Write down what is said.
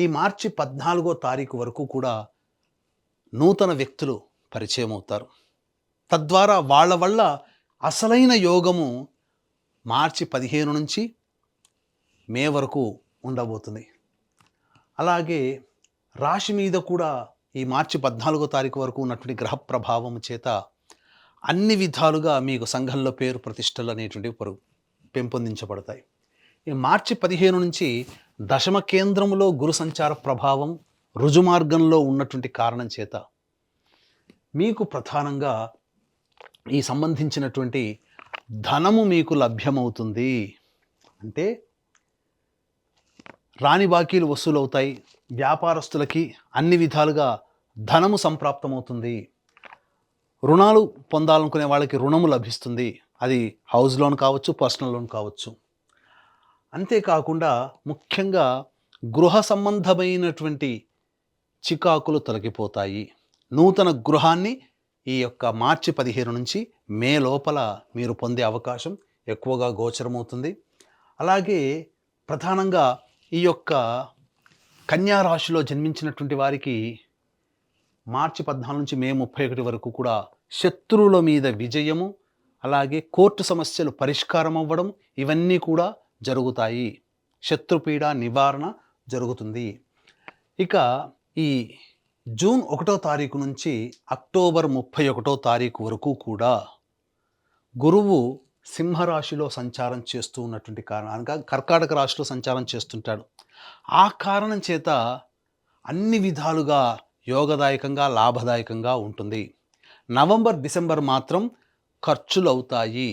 ఈ మార్చి 14వ తారీఖు వరకు కూడా నూతన వ్యక్తులు పరిచయం అవుతారు. తద్వారా వాళ్ళ వల్ల అసలైన యోగము మార్చి 15 నుంచి మే వరకు ఉండబోతుంది. అలాగే రాశి మీద కూడా ఈ మార్చి 14వ తారీఖు వరకు ఉన్నటువంటి గ్రహ ప్రభావం చేత అన్ని విధాలుగా మీకు సంఘంలో పేరు ప్రతిష్టలు అనేటువంటివి పెంపొందించబడతాయి. ఈ మార్చి 15 నుంచి దశమ కేంద్రములో గురు సంచార ప్రభావం రుజుమార్గంలో ఉన్నటువంటి కారణం చేత మీకు ప్రధానంగా ఈ సంబంధించినటువంటి ధనము మీకు లభ్యమవుతుంది. అంటే రాని బాకీలు వసూలవుతాయి. వ్యాపారస్తులకి అన్ని విధాలుగా ధనము సంప్రాప్తమవుతుంది. రుణాలు పొందాలనుకునే వాళ్ళకి రుణము లభిస్తుంది. అది హౌస్ లోన్ కావచ్చు, పర్సనల్ లోన్ కావచ్చు. అంతేకాకుండా ముఖ్యంగా గృహ సంబంధమైనటువంటి చికాకులు తొలగిపోతాయి. నూతన గృహాన్ని ఈ యొక్క మార్చి 15 నుంచి మే లోపల మీరు పొందే అవకాశం ఎక్కువగా గోచరమవుతుంది. అలాగే ప్రధానంగా ఈ యొక్క కన్యా రాశిలో జన్మించినటువంటి వారికి మార్చి 14 నుంచి మే 31 వరకు కూడా శత్రువుల మీద విజయము, అలాగే కోర్టు సమస్యలు పరిష్కారం అవ్వడం, ఇవన్నీ కూడా జరుగుతాయి. శత్రుపీడ నివారణ జరుగుతుంది. ఇక ఈ జూన్ 1వ తారీఖు నుంచి అక్టోబర్ 31వ తారీఖు వరకు కూడా గురువు సింహరాశిలో సంచారం చేస్తూ ఉన్నటువంటి కారణంగా కర్కాటక రాశిలో సంచారం చేస్తుంటాడు. ఆ కారణం చేత అన్ని విధాలుగా యోగదాయకంగా లాభదాయకంగా ఉంటుంది. నవంబర్, డిసెంబర్ మాత్రం ఖర్చులు అవుతాయి.